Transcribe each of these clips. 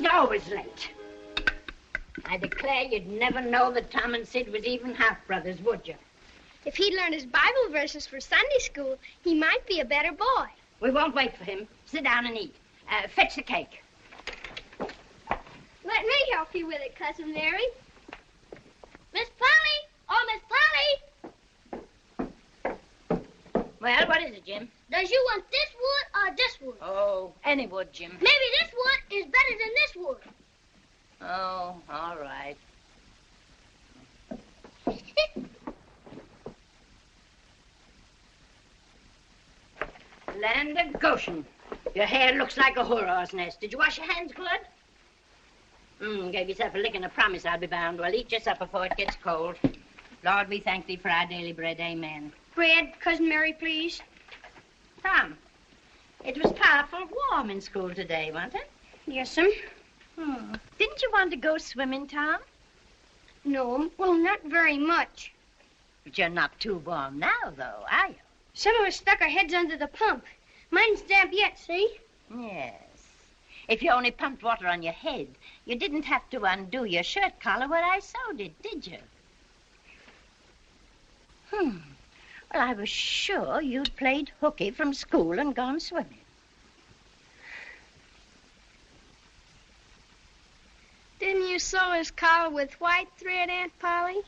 Always late. I declare you'd never know that Tom and Sid was even half-brothers, would you? If he'd learned his Bible verses for Sunday school, he might be a better boy. We won't wait for him. Sit down and eat. Fetch the cake. Let me help you with it, Cousin Mary. Miss Polly! Oh, Miss Polly! Well, what is it, Jim? Does you want this wood or this wood? Oh, any wood, Jim. Maybe this wood is better than this wood. Oh, all right. Land of Goshen. Your hair looks like a horror's nest. Did you wash your hands good? Gave yourself a lick and a promise, I'll be bound. Well, eat your supper before it gets cold. Lord, we thank thee for our daily bread. Amen. Bread, Cousin Mary, please. Tom, it was powerful warm in school today, wasn't it? Yes'm. Didn't you want to go swimming, Tom? No, well, not very much. But you're not too warm now, though, are you? Some of us stuck our heads under the pump. Mine's damp yet, see? Yes. If you only pumped water on your head, you didn't have to undo your shirt collar where I sewed it, did you? Well, I was sure you'd played hooky from school and gone swimming. Didn't you sew his collar with white thread, Aunt Polly?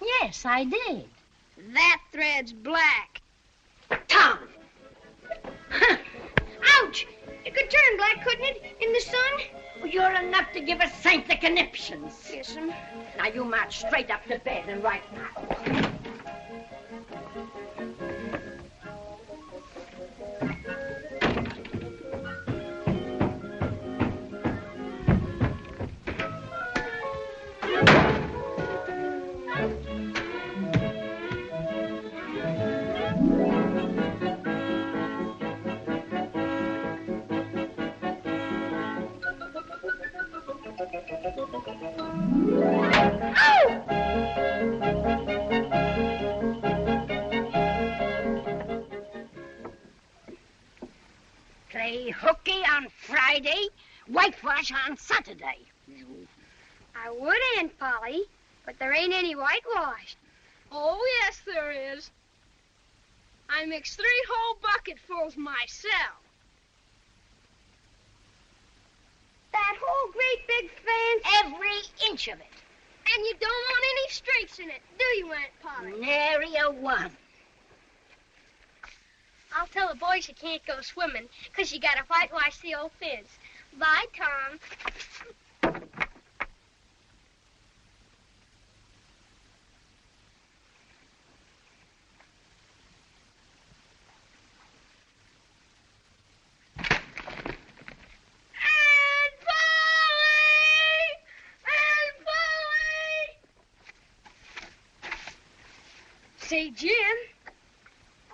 Yes, I did. That thread's black. Tom! Ouch! It could turn black, couldn't it, in the sun? Well, you're enough to give a saint the conniptions. Yes'm. Now, you march straight up to bed and right now. Play hooky on Friday, whitewash on Saturday. I would, Aunt Polly, but there ain't any whitewash. Oh, yes, there is. I mixed 3 whole bucketfuls myself. That whole great big fence? Every inch of it. And you don't want any streaks in it, do you, Aunt Polly? Nary a one. I'll tell the boys you can't go swimming, 'cause you gotta whitewash the old fence. Bye, Tom. Say, Jim,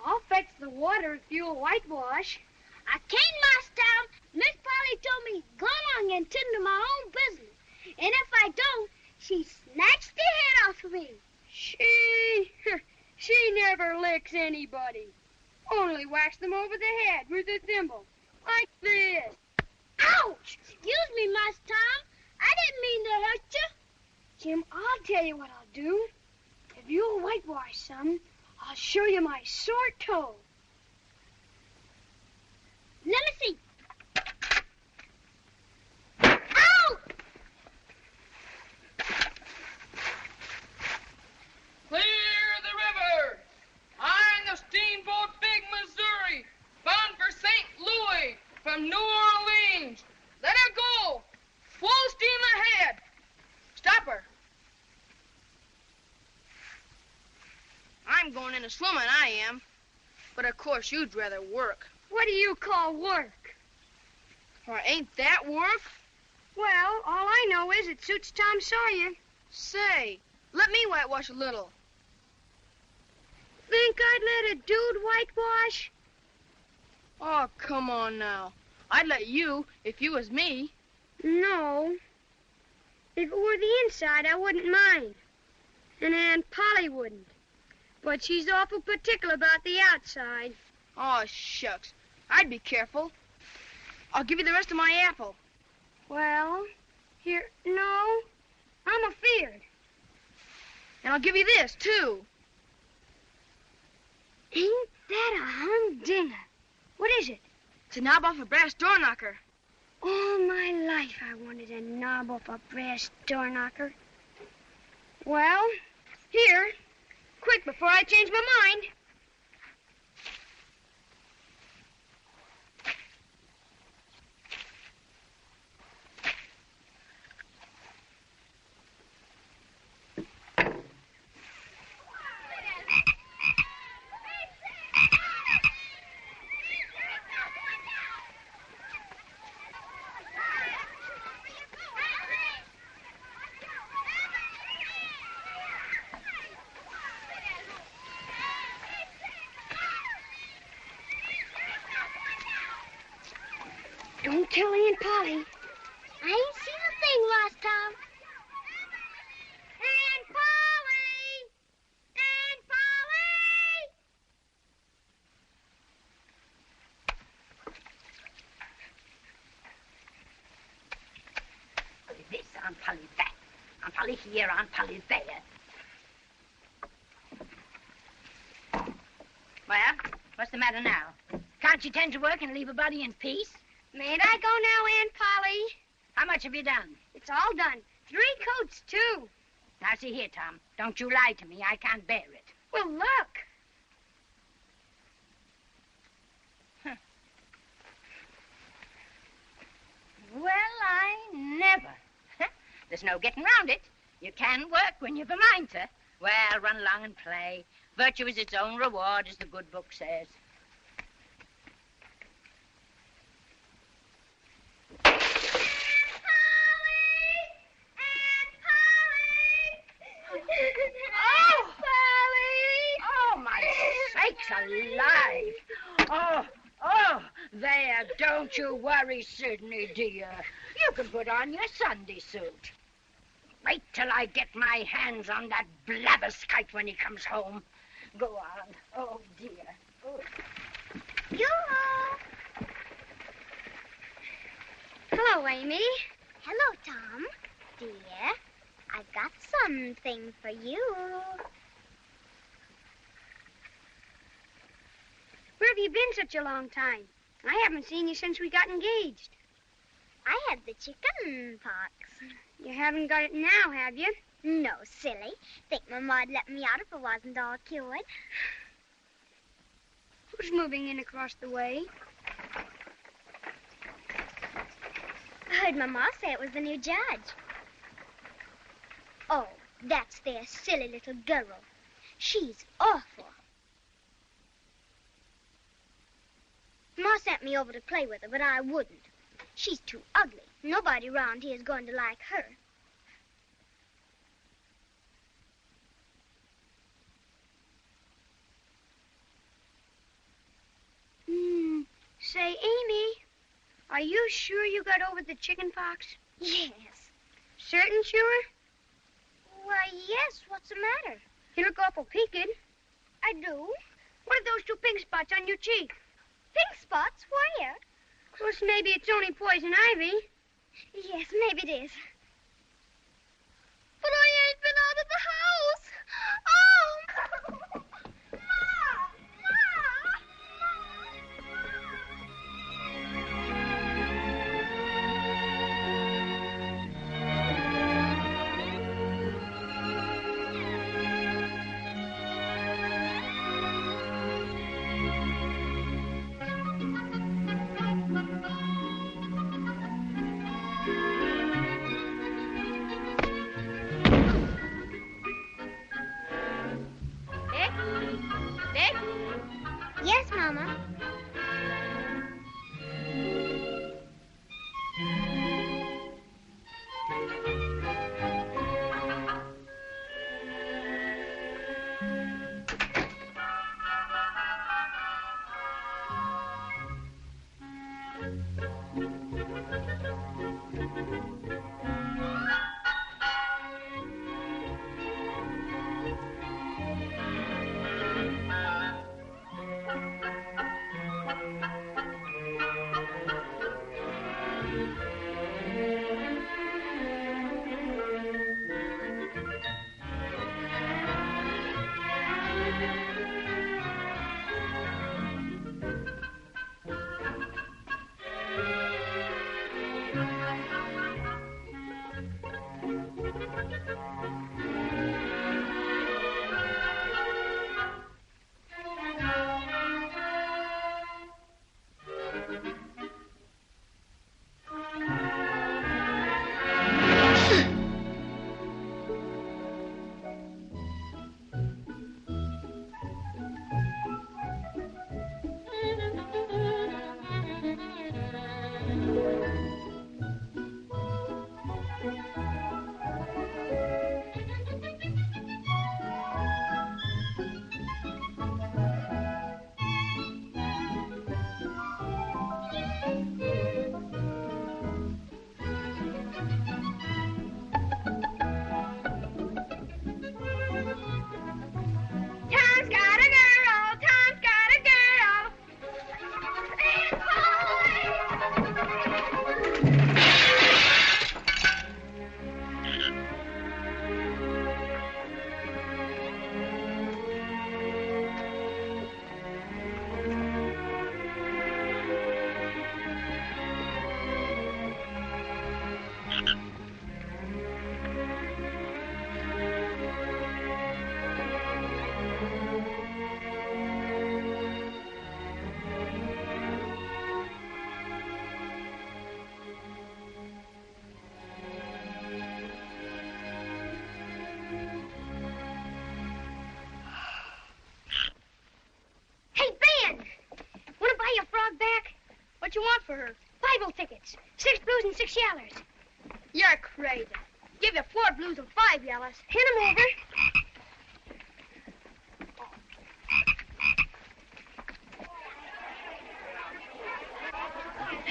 I'll fetch the water if you'll whitewash. I can't, Master Tom. Miss Polly told me go along and tend to my own business. And if I don't, she snatched the head off of me. She never licks anybody. Only whacks them over the head with a thimble, like this. Ouch! Excuse me, Master Tom. I didn't mean to hurt you. Jim, I'll tell you what I'll do. If you'll whitewash some, I'll show you my sore toe. Let me see. Ow! Clear the river! I'm the steamboat Big Missouri, bound for St. Louis from New Orleans. Let her go! Full steam ahead! Stop her! I'm going into swimming, I am. But of course you'd rather work. What do you call work? Or ain't that work? Well, all I know is it suits Tom Sawyer. Say, let me whitewash a little. Think I'd let a dude whitewash? Oh, come on now. I'd let you if you was me. No. If it were the inside, I wouldn't mind. And Aunt Polly wouldn't. But she's awful particular about the outside. Oh, shucks. I'd be careful. I'll give you the rest of my apple. Well, here, no. I'm afeard. And I'll give you this, too. Ain't that a humdinger? What is it? It's a knob off a brass door knocker. All my life I wanted a knob off a brass door knocker. Well, here. Quick, before I change my mind. Don't tell Aunt Polly. I ain't seen a thing, Master Tom. Aunt Polly! Aunt Polly! Polly this, Aunt Polly that. Aunt Polly here, Aunt Polly there. Well, what's the matter now? Can't you tend to work and leave a body in peace? Mayn't I go now, Aunt Polly? How much have you done? It's all done. 3 coats, too. Now, see here, Tom. Don't you lie to me. I can't bear it. Well, look. Well, I never. There's no getting round it. You can work when you've a mind to. Well, run along and play. Virtue is its own reward, as the good book says. Alive! Oh, there, don't you worry, Sidney, dear. You can put on your Sunday suit. Wait till I get my hands on that blabberskite when he comes home. Go on. Oh, dear. Oh. Yoo-hoo! Hello, Amy. Hello, Tom. Dear, I've got something for you. Where have you been such a long time? I haven't seen you since we got engaged. I had the chicken pox. You haven't got it now, have you? No, silly. Think Mama'd let me out if it wasn't all cured. Who's moving in across the way? I heard Mama say it was the new judge. Oh, that's their silly little girl. She's awful. Ma sent me over to play with her, but I wouldn't. She's too ugly. Nobody around here is going to like her. Say, Amy, are you sure you got over the chicken pox? Yes. Certain sure? Why, yes. What's the matter? You look awful peaked. I do. What are those two pink spots on your cheek? Pink spots? Where? Of course, maybe it's only poison ivy. Yes, maybe it is. But I ain't been out of the house. Oh! Yes, Mama. What you want for her? Bible tickets. 6 blues and 6 yellers. You're crazy. Give you 4 blues and 5 yellows. Hand 'em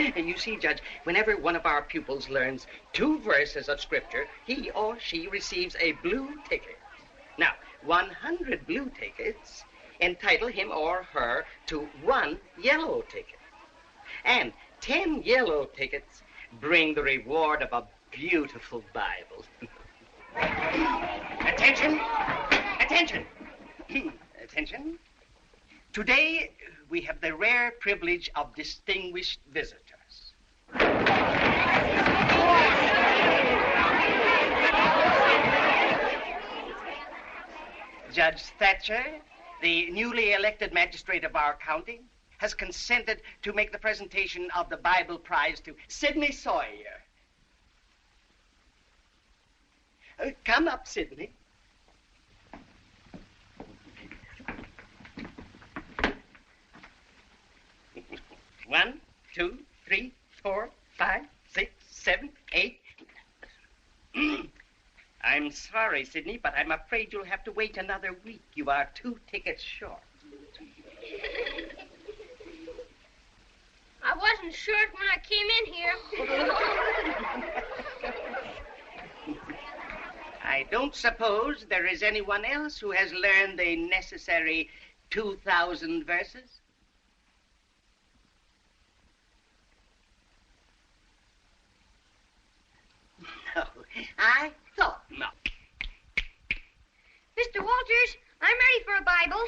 over. You see, Judge, whenever one of our pupils learns 2 verses of Scripture, he or she receives a blue ticket. Now, 100 blue tickets entitle him or her to 1 yellow ticket. And 10 yellow tickets bring the reward of a beautiful Bible. Attention! Attention! Attention! Today, we have the rare privilege of distinguished visitors. Judge Thatcher, the newly elected magistrate of our county, has consented to make the presentation of the Bible Prize to Sidney Sawyer. Come up, Sidney. One, 2, 3, 4, 5, 6, 7, 8. I'm sorry, Sidney, but I'm afraid you'll have to wait another week. You are 2 tickets short. I wasn't sure when I came in here. I don't suppose there is anyone else who has learned the necessary 2,000 verses? No, I thought not. Mr. Walters, I'm ready for a Bible.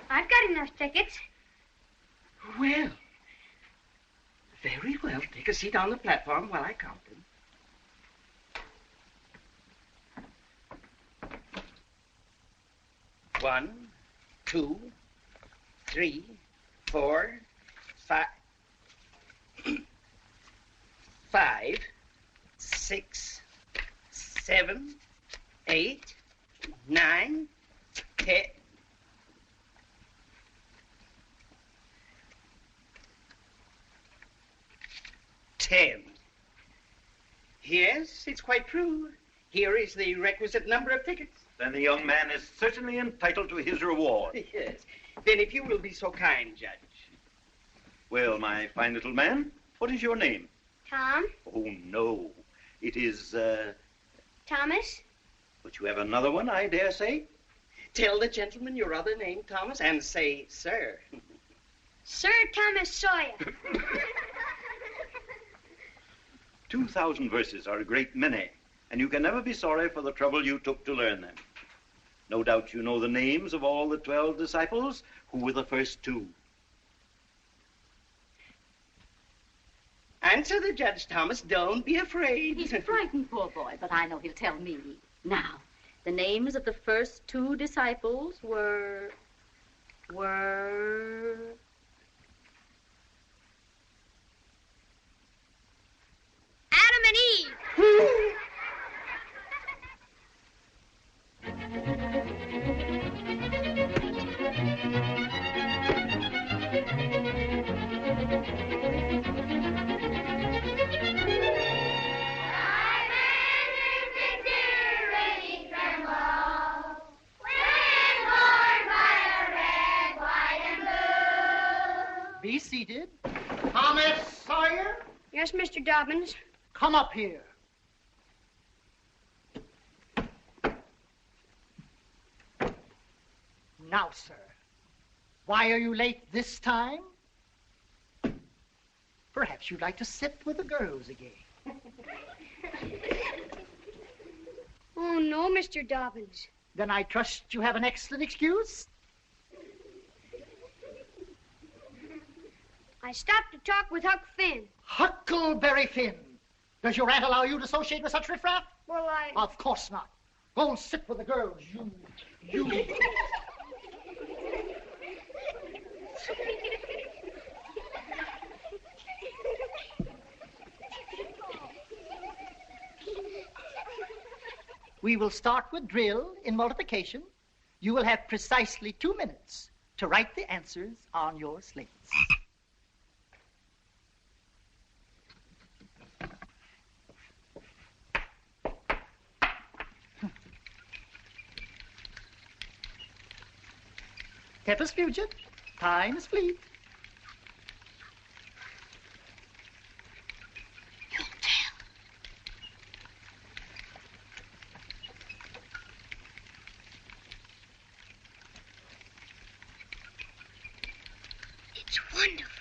I've got enough tickets. Well, very well. Take a seat on the platform while I count them. One, 2, 3, 4, 5, 5, 6, 7, 8, 9, 10. Yes, it's quite true. Here is the requisite number of tickets. Then the young man is certainly entitled to his reward. Yes. Then if you will be so kind, Judge. Well, my fine little man, what is your name? Tom? Oh, no. It is, Thomas? But you have another one, I dare say? Tell the gentleman your other name, Thomas, and say, sir. Sir Thomas Sawyer. 2,000 verses are a great many, and you can never be sorry for the trouble you took to learn them. No doubt you know the names of all the 12 disciples. Who were the first 2? Answer the judge, Thomas. Don't be afraid. He's frightened, poor boy, but I know he'll tell me. Now, the names of the first 2 disciples were... Adam and Eve. Be seated. Thomas Sawyer, Yes, Mr. Dobbins. come up here. Now, sir, why are you late this time? Perhaps you'd like to sit with the girls again. Oh, no, Mr. Dobbins. Then I trust you have an excellent excuse? I stopped to talk with Huck Finn. Huckleberry Finn. Does your aunt allow you to associate with such riffraff? Well, Of course not. Go and sit with the girls, you. We will start with drill in multiplication. You will have precisely 2 minutes to write the answers on your slates. Peppers fugit, time is fleet. it's wonderful.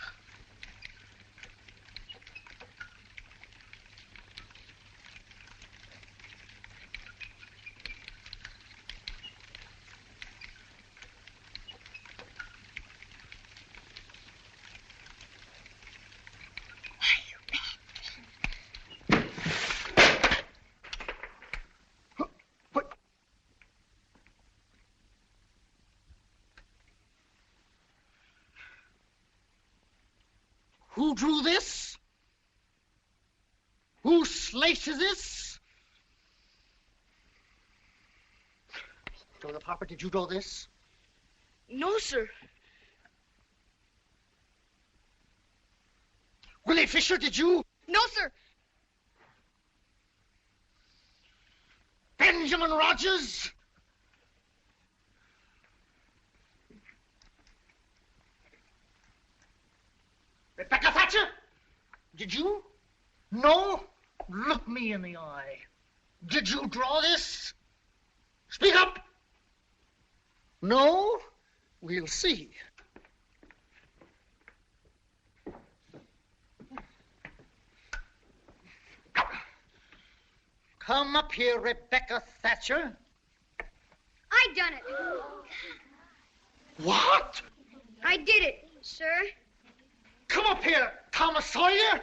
Who drew this? Whose slate is this? Joseph Harper, did you draw this? No, sir. Willie Fisher, did you? No, sir. Benjamin Rogers. Rebecca Thatcher, did you? No? Look me in the eye. Did you draw this? Speak up. No? We'll see. Come up here, Rebecca Thatcher. I done it. What? I did it, sir. Come up here, Thomas Sawyer.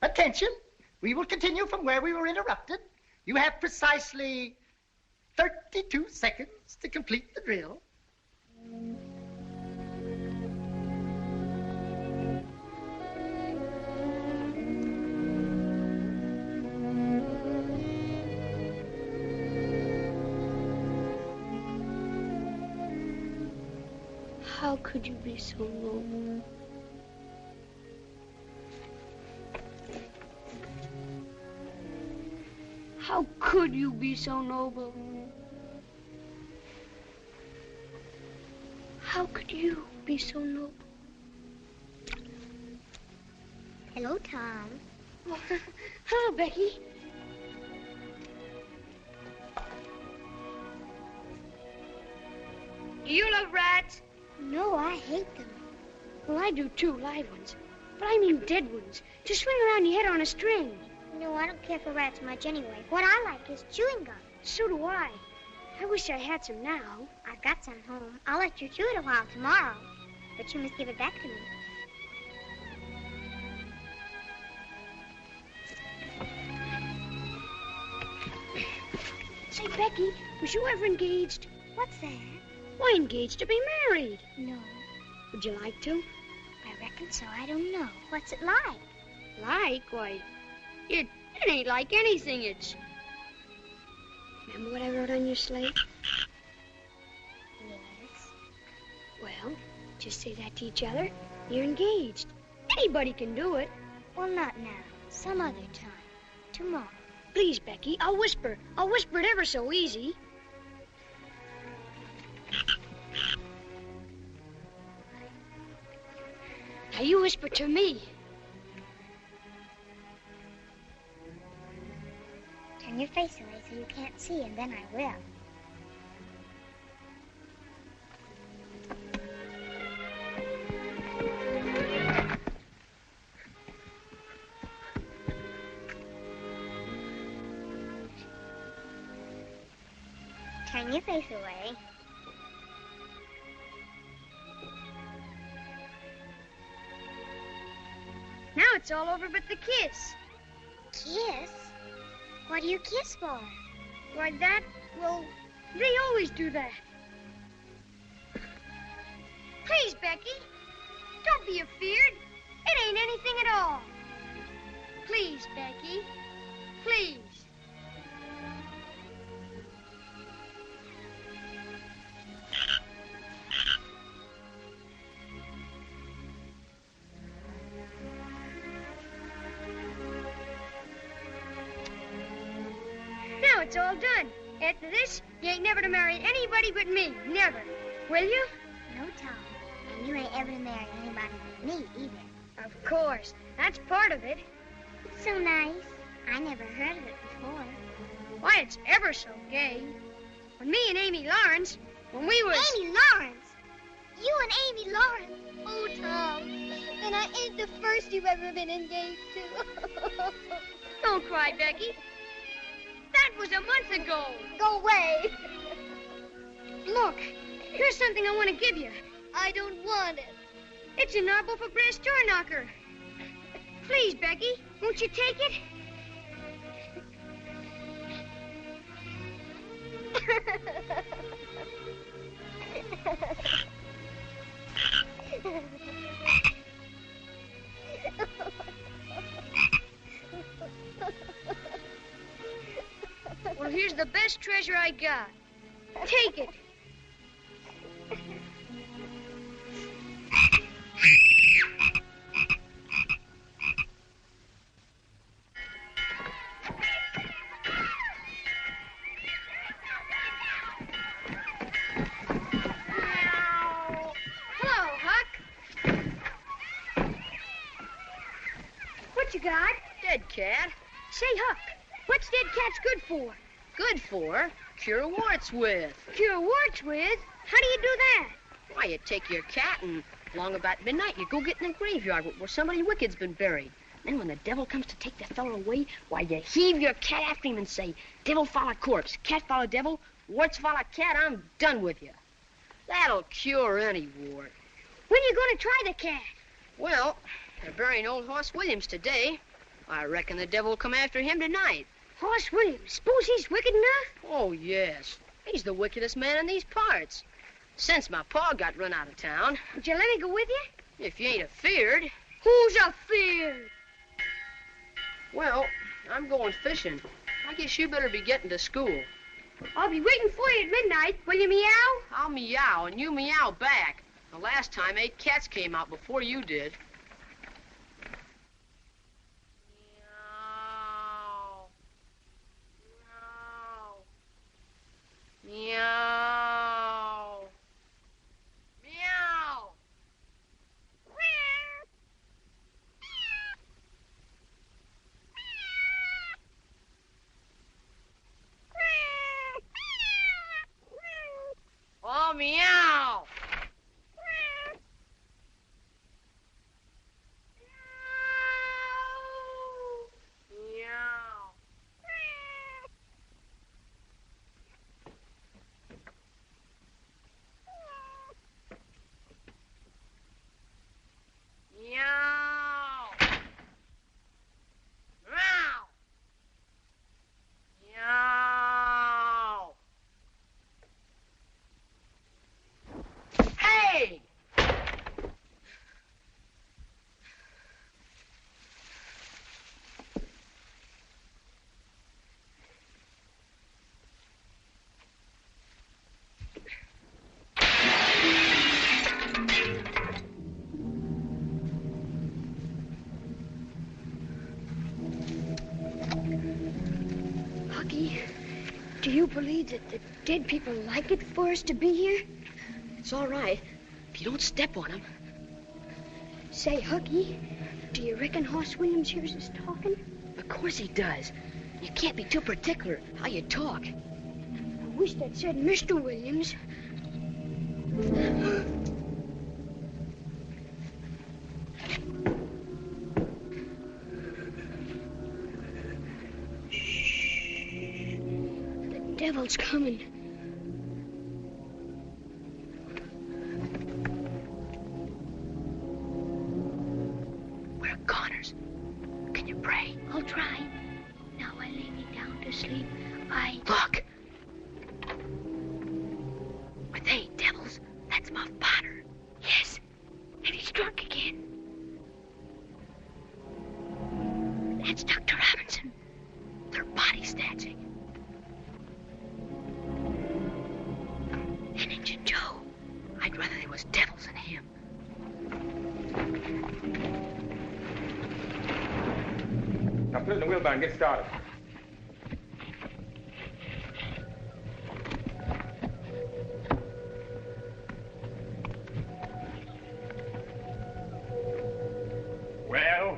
Attention. We will continue from where we were interrupted. You have precisely 32 seconds to complete the drill. How could you be so noble? How could you be so noble? How could you be so noble? Hello, Tom. Oh, hello, Becky. Do you love rats? No, I hate them. Well, I do too, live ones. But I mean dead ones. To swing around your head on a string. No, I don't care for rats much anyway. What I like is chewing gum. So do I. I wish I had some now. I've got some home. I'll let you chew it a while tomorrow. But you must give it back to me. Say, Becky, was you ever engaged? What's that? Why, engaged to be married. No. Would you like to? I reckon so. I don't know. What's it like? Like? Why, it ain't like anything. It's... Remember what I wrote on your slate? Yes. Well, just say that to each other. You're engaged. Anybody can do it. Well, not now. Some other time. Tomorrow. Please, Becky, I'll whisper. I'll whisper it ever so easy. Now you whisper to me. Turn your face away so you can't see, and then I will. Turn your face away. Now it's all over but the kiss. Kiss? What do you kiss for? Why, that, well, they always do that. Please, Becky, don't be afeard. It ain't anything at all. Please, Becky, please. Now it's all done. After this, you ain't never to marry anybody but me. Never. Will you? No, Tom. And you ain't ever to marry anybody but me either. Of course. That's part of it. It's so nice. I never heard of it before. Why, it's ever so gay. When me and Amy Lawrence, when we was... Amy Lawrence? You and Amy Lawrence? Oh, Tom. Then I ain't the first you've ever been engaged to. Don't cry, Becky. That was a month ago. Go away. Look, here's something I want to give you. I don't want it. It's an apple for brass door knocker. Please, Becky, won't you take it? Well, here's the best treasure I got. Take it. Hello, Huck. What you got? Dead cat. Say, Huck, what's dead cats good for? Good for? Cure warts with. Cure warts with? How do you do that? Why, you take your cat and along about midnight, you go get in the graveyard where somebody wicked's been buried. Then when the devil comes to take the fellow away, why, you heave your cat after him and say, devil follow corpse, cat follow devil, warts follow cat, I'm done with you. That'll cure any wart. When are you going to try the cat? Well, they're burying old Hoss Williams today. I reckon the devil will come after him tonight. Hoss Williams, suppose he's wicked enough? Oh, yes. He's the wickedest man in these parts. Since my pa got run out of town. Would you let me go with you? If you ain't afeared. Who's afeared? Well, I'm going fishing. I guess you better be getting to school. I'll be waiting for you at midnight. Will you meow? I'll meow, and you meow back. The last time 8 cats came out before you did. Meow. Meow. Meow. Oh, meow. Do you believe that the dead people like it for us to be here? It's all right, if you don't step on them. Say, Hooky, do you reckon Hoss Williams hears us talking? Of course he does. You can't be too particular how you talk. I wish that said Mr. Williams. The devil's coming. We're goners. Can you pray? I'll try. Now I lay me down to sleep. Look. Were they devils? That's my father. Yes. And he's drunk again. That's Dr. Robinson. They're body snatching. And Injun Joe. I'd rather they was devils than him. Now put it in the wheelbarrow and get started. Well?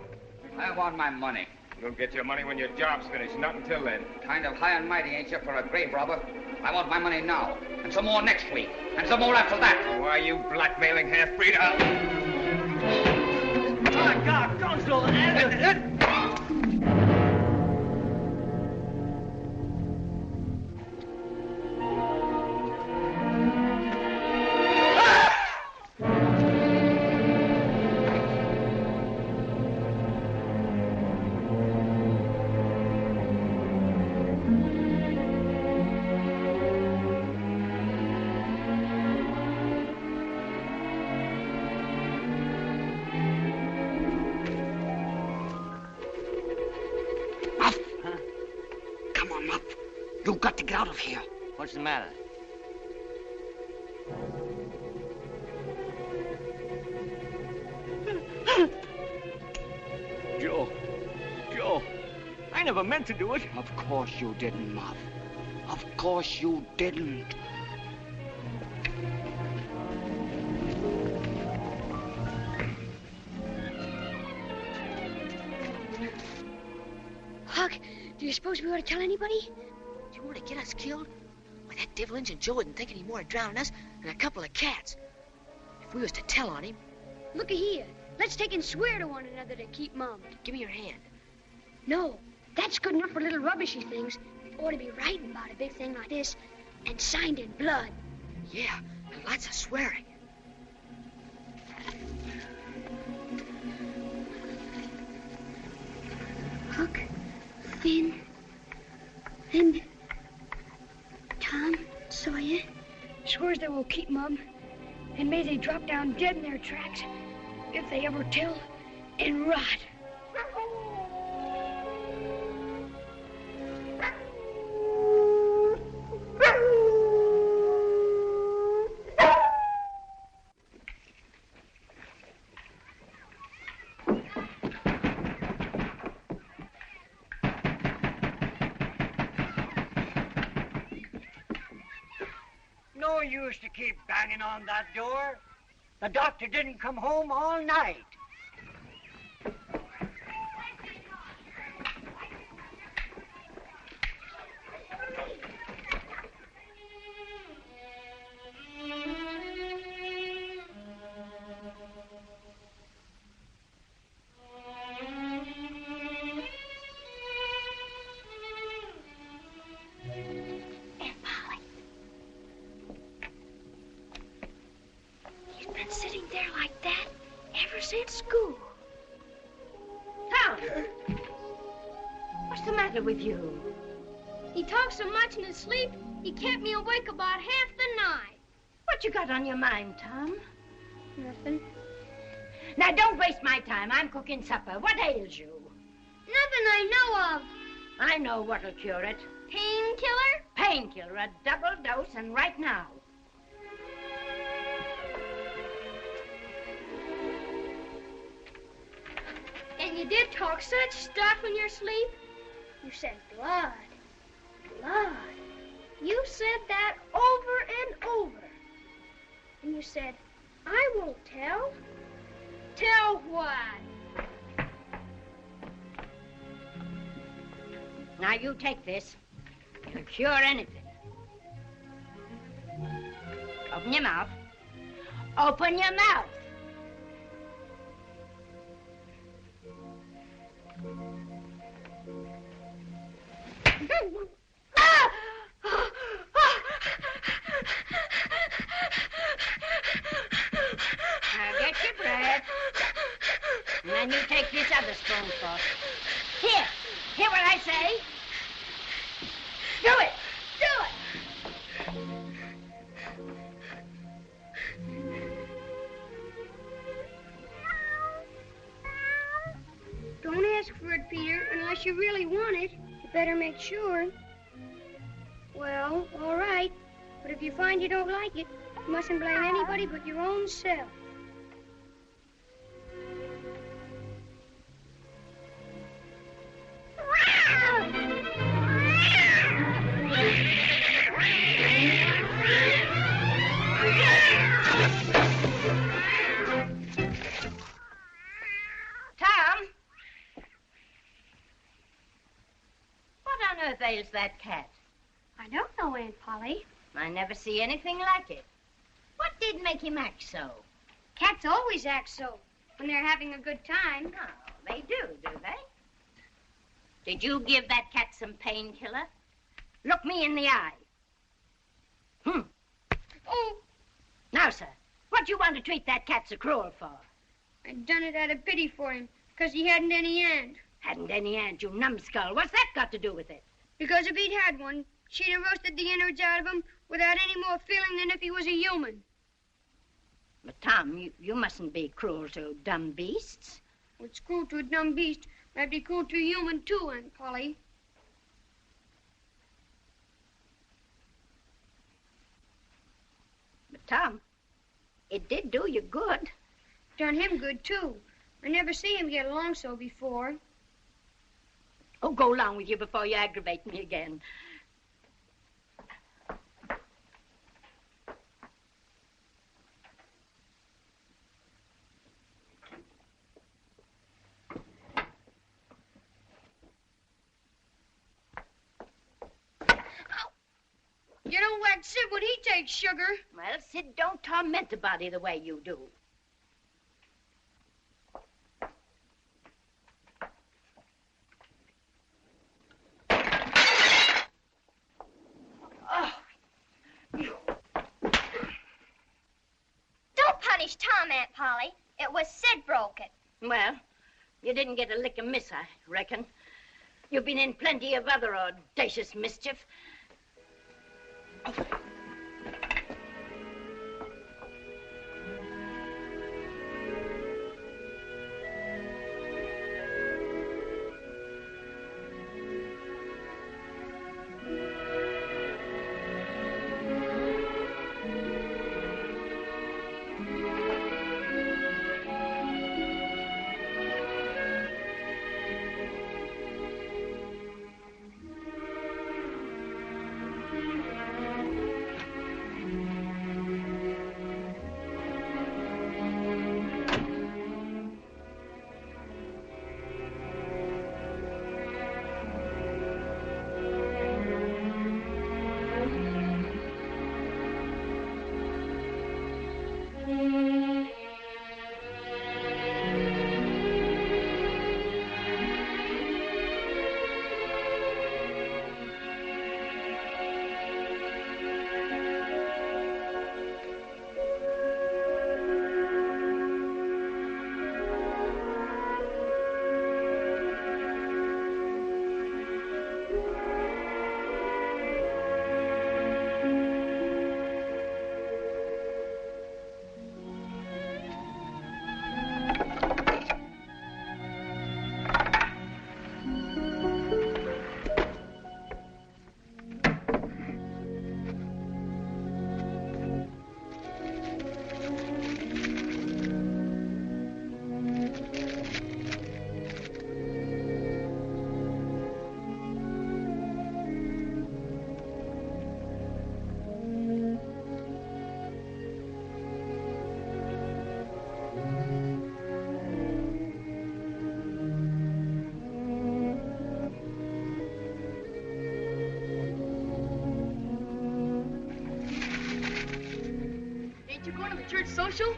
I want my money. You'll get your money when your job's finished, not until then. Kind of high and mighty, ain't you, for a grave robber? I want my money now, and some more next week, and some more after that. Why, you blackmailing half-breed? My God, Constable! You've got to get out of here. What's the matter? Joe, I never meant to do it. Of course you didn't, Muff. Of course you didn't. Huck, do you suppose we ought to tell anybody? Do you want to get us killed? Why, that devil engine Joe wouldn't think any more of drowning us than a couple of cats. If we was to tell on him... Looky here. Let's take and swear to one another to keep mum. Give me your hand. No, that's good enough for little rubbishy things. We ought to be writing about a big thing like this and signed in blood. Yeah, and lots of swearing. Huck, Finn, and Tom Sawyer swears they will keep mum, and may they drop down dead in their tracks if they ever tell and rot. No use to keep banging on that door. The doctor didn't come home all night. Sitting there like that ever since school. Tom! What's the matter with you? He talks so much in his sleep, he kept me awake about half the night. What you got on your mind, Tom? Nothing. Now, don't waste my time. I'm cooking supper. What ails you? Nothing I know of. I know what'll cure it. Painkiller? Painkiller, a double dose, and right now. And you did talk such stuff in your sleep? You said blood. Blood. You said that over and over. And you said, I won't tell. Tell what? Now, you take this. It'll cure anything. Open your mouth. Open your mouth. Now get your breath. And then you take this other spoonful. Here. Hear what I say? Do it. Do it. Don't ask for it, Peter, unless you really want it. You better make sure. Well, all right. But if you find you don't like it, you mustn't blame anybody but your own self. Tom? What on earth ails that cat? I don't know, Aunt Polly. I never see anything like it. What did make him act so? Cats always act so when they're having a good time. Oh, they do they? Did you give that cat some painkiller? Look me in the eye. Oh, Now, sir, what do you want to treat that cat so cruel for? I done it out of pity for him, because he hadn't any aunt. Hadn't any aunt, you numbskull. What's that got to do with it? Because if he'd had one, she'd have roasted the innards out of him without any more feeling than if he was a human. But, Tom, you mustn't be cruel to dumb beasts. What's cruel to a dumb beast might be cruel to a human, too, Aunt Polly. Tom, it did do you good. Done him good, too. I never see him get along so before. Oh, go along with you before you aggravate me again. You don't whack Sid when he takes sugar. Well, Sid don't torment a body the way you do. Don't punish Tom, Aunt Polly. It was Sid broke it. Well, you didn't get a lick amiss, I reckon. You've been in plenty of other audacious mischief. Church social?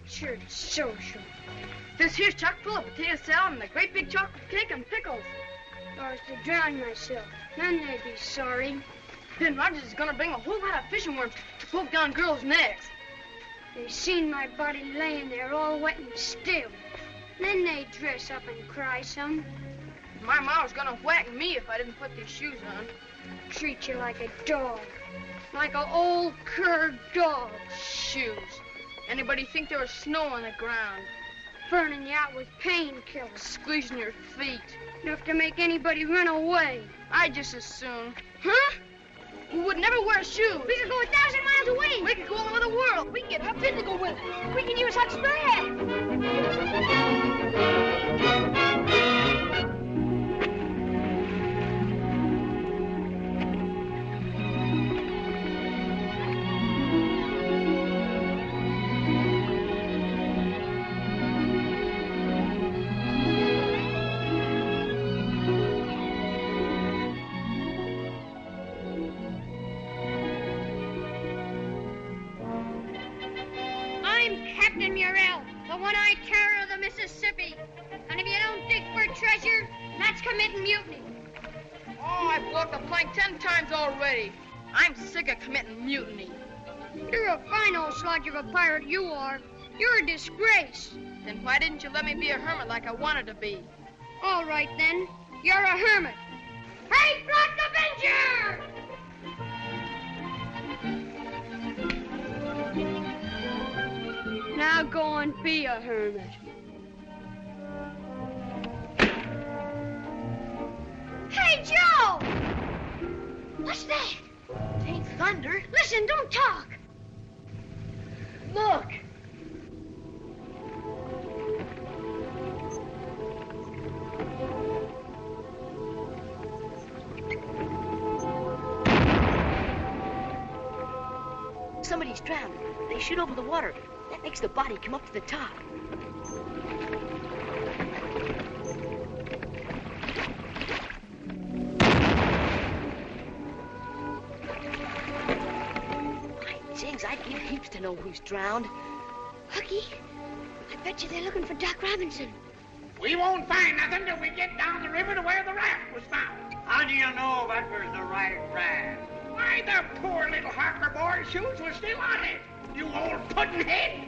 Church social. This here's chock full of potato salad and a great big chocolate cake and pickles. I was to drown myself. Then they'd be sorry. Ben Rogers is gonna bring a whole lot of fishing worms to poke down girls' necks. They seen my body laying there all wet and still. Then they'd dress up and cry some. My ma was gonna whack me if I didn't put these shoes on. Treat you like a dog. Like an old cur dog. Shoes. Anybody think there was snow on the ground? Burning you out with painkillers. Squeezing your feet. Enough to make anybody run away. I'd just as soon. Huh? We would never wear shoes. We could go 1,000 miles away. We could go all over the world. We can get up physical with it. We can use hot spray. Mississippi. And if you don't dig for treasure, that's committing mutiny. Oh, I've blown the plank 10 times already. I'm sick of committing mutiny. You're a fine old slodge of a pirate, you are. You're a disgrace. Then why didn't you let me be a hermit like I wanted to be? All right, then. You're a hermit. Hey, Blood Avenger! Now go and be a hermit. Hey, Joe! What's that? It ain't thunder. Listen, don't talk. Look! Somebody's drowned. They shoot over the water. That makes the body come up to the top. My jigs, I'd give heaps to know who's drowned. Hooky, I bet you they're looking for Doc Robinson. We won't find nothing till we get down the river to where the raft was found. How do you know that was the right raft? Why, the poor little Harker boy's shoes were still on it. You old puddin'-head.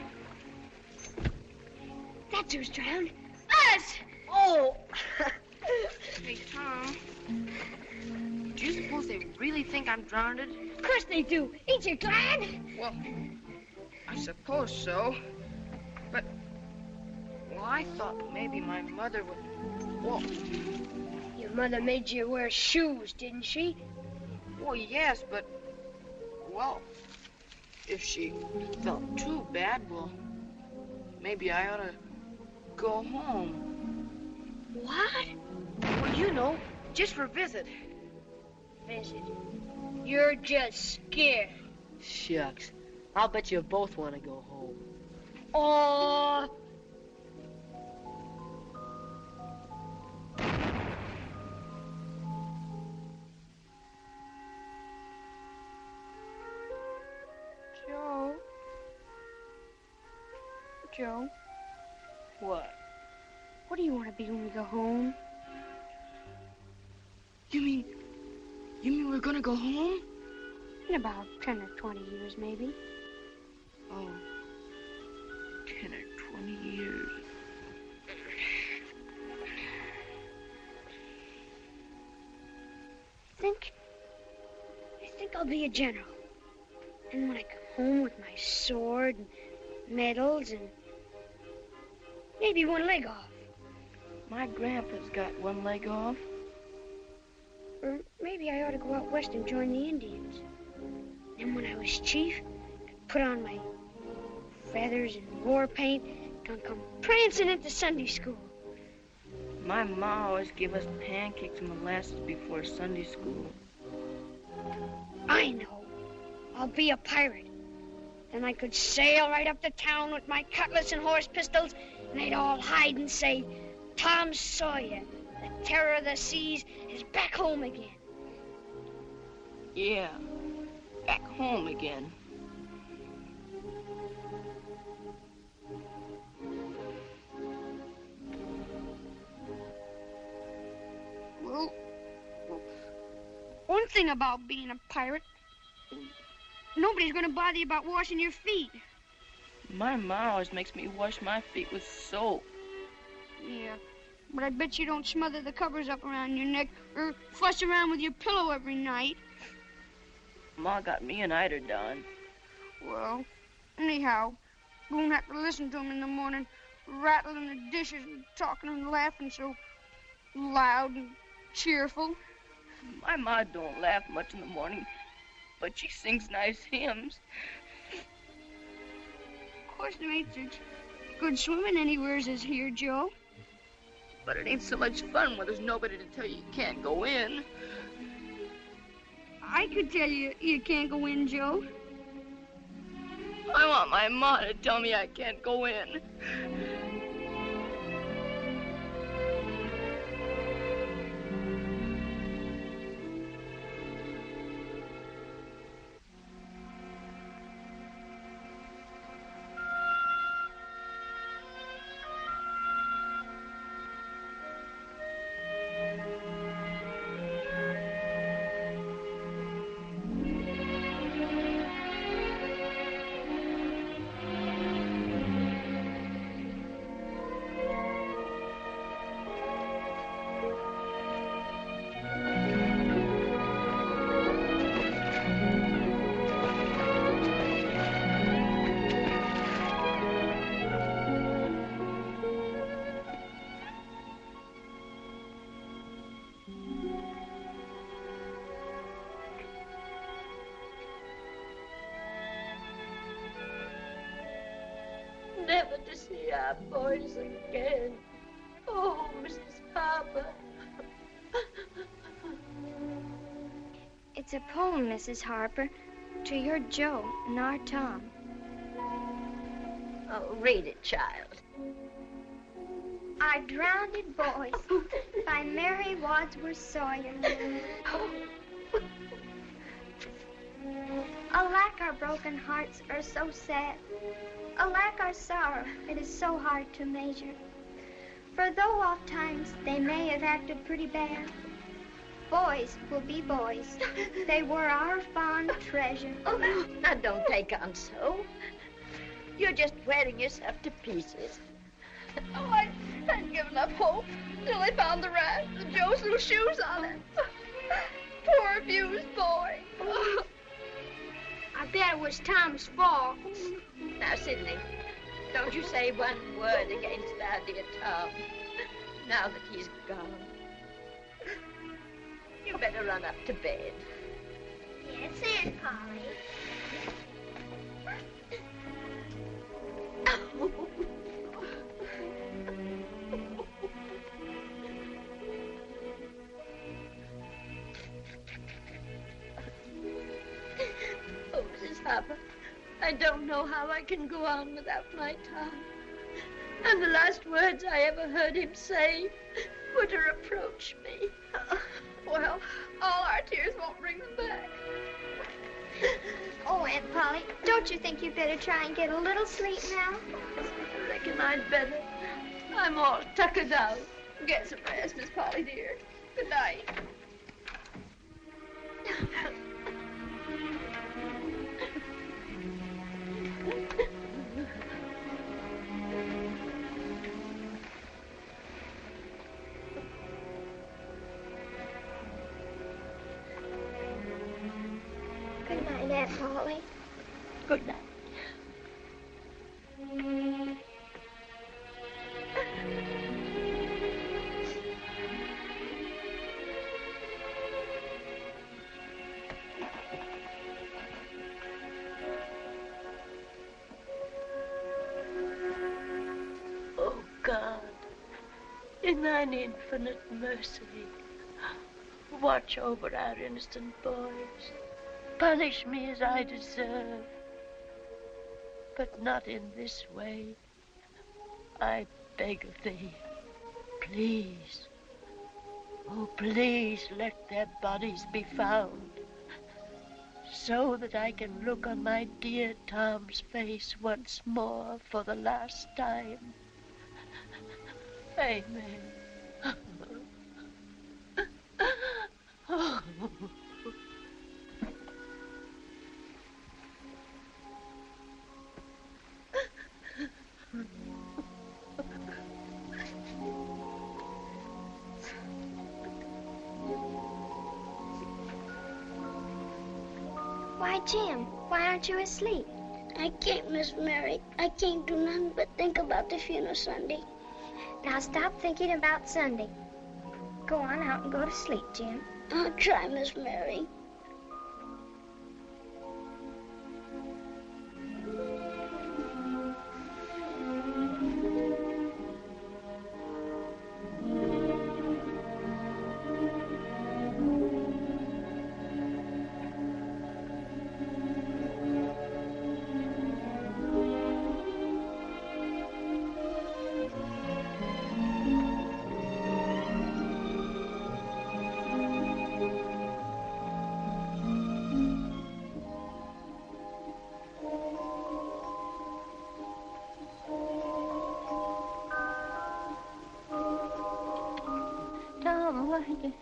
That's who's drowned. Us! Oh! Hey, Tom. Do you suppose they really think I'm drowned? Of course they do. Ain't you glad? Well, I suppose so. But, well, I thought maybe my mother would... Well, Your mother made you wear shoes, didn't she? well, yes, but... Well, if she felt too bad, well, maybe I ought to go home. What? Well, you know, just for a visit. Visit. You're just scared. Shucks. I'll bet you both want to go home. Oh, Joe? Joe, What? what do you want to be when we go home? You mean we're gonna go home? In about 10 or 20 years, maybe. Oh, 10 or 20 years. I think I'll be a general. And when I come home with my sword and medals and maybe one leg off. My grandpa's got one leg off. Or maybe I ought to go out west and join the Indians. And when I was chief, I'd put on my feathers and war paint and come prancing into Sunday school. My ma always give us pancakes and molasses before Sunday school. I know. I'll be a pirate. Then I could sail right up to town with my cutlass and horse pistols, and they'd all hide and say, Tom Sawyer, the terror of the seas, is back home again. Yeah, back home again. Well, one thing about being a pirate, nobody's going to bother you about washing your feet. My ma always makes me wash my feet with soap. Yeah, but I bet you don't smother the covers up around your neck or fuss around with your pillow every night. Ma got me an eider done. Well, anyhow, you won't have to listen to him in the morning, rattling the dishes and talking and laughing so loud and cheerful. My ma don't laugh much in the morning, but she sings nice hymns. Of course, there ain't such good swimming anywhere as here, Joe. But it ain't so much fun when there's nobody to tell you can't go in. I could tell you you can't go in, Joe. I want my ma to tell me I can't go in. our boys again. Oh, Mrs. Harper. It's a poem, Mrs. Harper, to your Joe and our Tom. Oh, read it, child. Our Drowned Boys by Mary Wadsworth Sawyer. Alack, our broken hearts are so sad. Alack, our sorrow, it is so hard to measure. For though oft times they may have acted pretty bad, boys will be boys. They were our fond treasure. Oh, now don't take on so. You're just wearing yourself to pieces. Oh, I'd given up hope till I found the rat with Joe's little shoes on it. Poor abused boy. Oh. I bet it was Tom's fault. Now, Sidney, don't you say one word against our dear Tom, now that he's gone. You better run up to bed. Yes, Aunt Polly. Oh, Mrs. Harper, I don't know how I can go on without my Tom. And the last words I ever heard him say were to reproach me. Well, all our tears won't bring them back. Oh, Aunt Polly, don't you think you'd better try and get a little sleep now? I reckon I'd better. I'm all tuckered out. Get some rest, Miss Polly, dear. Good night. Good night, Aunt Polly. Good night. Oh, God, in thine infinite mercy, watch over our innocent boys. Punish me as I deserve, but not in this way. I beg of thee, please. Oh, please let their bodies be found, so that I can look on my dear Tom's face once more for the last time. Amen. Oh. Why, Jim, why aren't you asleep? I can't, Miss Mary. I can't do nothing but think about the funeral Sunday. Now stop thinking about Sunday. Go on out and go to sleep, Jim. I'll try, Miss Mary. Tom, why did...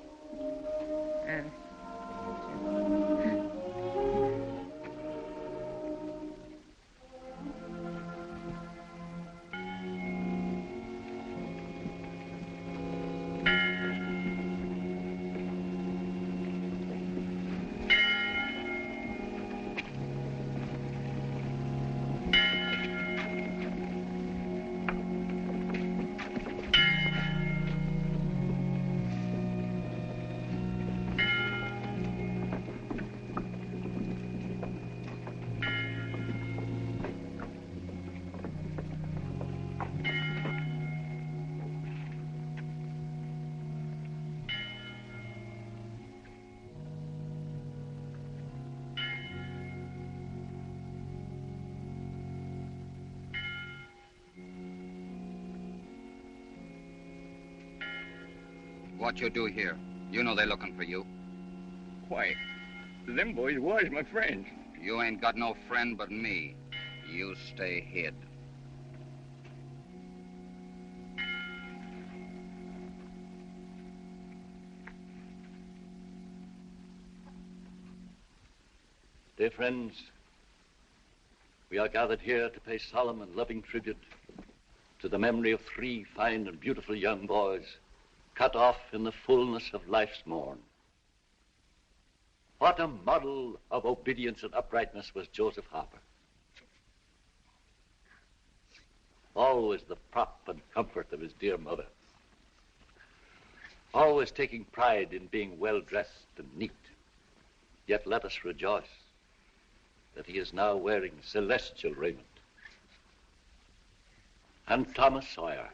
What you do here? You know they're looking for you. Why, them boys was my friends. You ain't got no friend but me. You stay hid. Dear friends, we are gathered here to pay solemn and loving tribute to the memory of 3 fine and beautiful young boys cut off in the fullness of life's morn. What a model of obedience and uprightness was Joseph Harper. Always the prop and comfort of his dear mother. Always taking pride in being well-dressed and neat. Yet let us rejoice that he is now wearing celestial raiment. And Thomas Sawyer.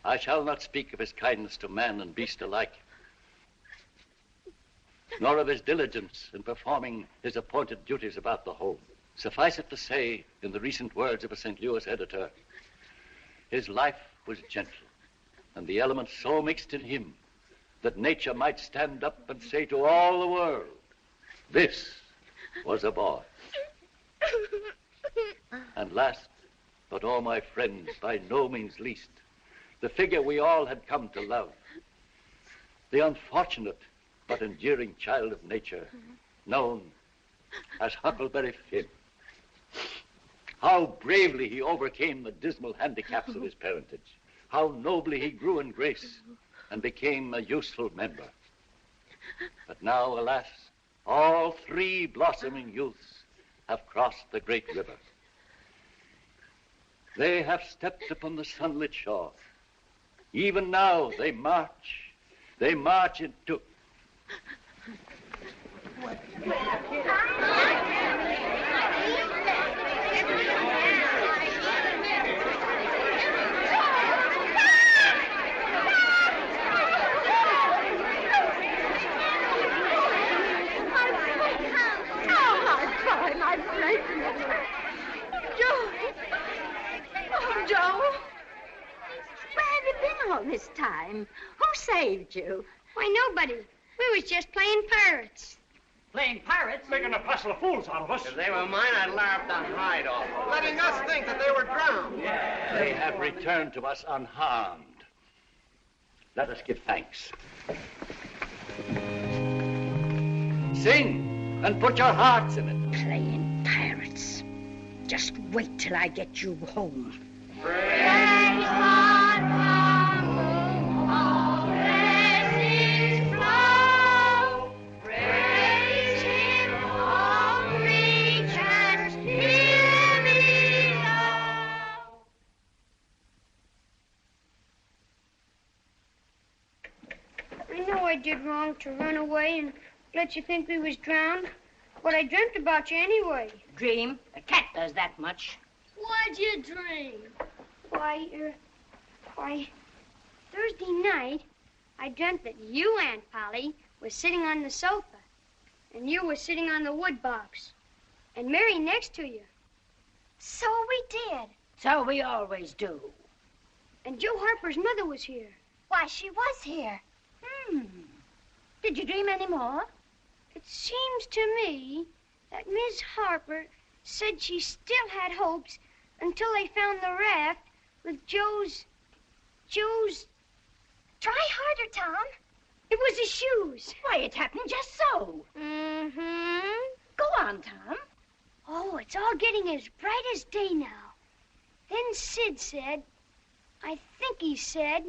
I shall not speak of his kindness to man and beast alike, nor of his diligence in performing his appointed duties about the home. Suffice it to say, in the recent words of a St. Louis editor, his life was gentle, and the elements so mixed in him that nature might stand up and say to all the world, this was a boy. And last, but all my friends, by no means least, the figure we all had come to love, the unfortunate but enduring child of nature, known as Huckleberry Finn. How bravely he overcame the dismal handicaps of his parentage. How nobly he grew in grace and became a useful member. But now, alas, all 3 blossoming youths have crossed the great river. They have stepped upon the sunlit shore. Even now they march into... Joe, where have you been all this time? Who saved you? Why, nobody. We was just playing pirates. Playing pirates? Making a passel of fools out of us. If they were mine, I'd laugh the hide off. Letting us think that they were drowned. They have returned to us unharmed. Let us give thanks. Sing and put your hearts in it. Playing pirates. Just wait till I get you home. Praise God from whom all blessings flow. Praise Him, all creatures here below. I know I did wrong to run away and let you think we was drowned, but I dreamt about you anyway. Dream? A cat does that much. What'd you dream? Why, Thursday night, I dreamt that you, Aunt Polly, was sitting on the sofa, and you was sitting on the wood box, and Mary next to you. So we did. So we always do. And Joe Harper's mother was here. Why, she was here. Did you dream any more? It seems to me that Miss Harper said she still had hopes until they found the raft with Joe's... Try harder, Tom. It was his shoes. Why, it happened just so. Mm-hmm. Go on, Tom. Oh, it's all getting as bright as day now. Then Sid said, I think he said,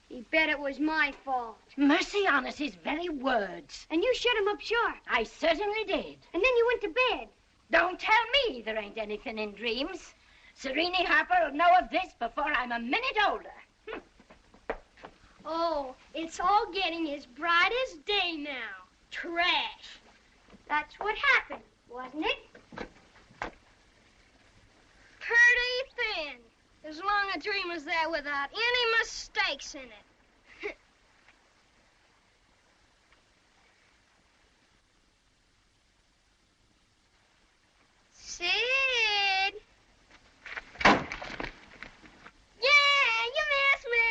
he bet it was my fault. Mercy on us, his very words. And you shut him up sharp. I certainly did. And then you went to bed. Don't tell me there ain't anything in dreams. Serene Harper will know of this before I'm a minute older. Oh, it's all getting as bright as day now. Trash. That's what happened, wasn't it? Pretty thin. As long a dream as that without any mistakes in it. Sid! Yeah, you missed me!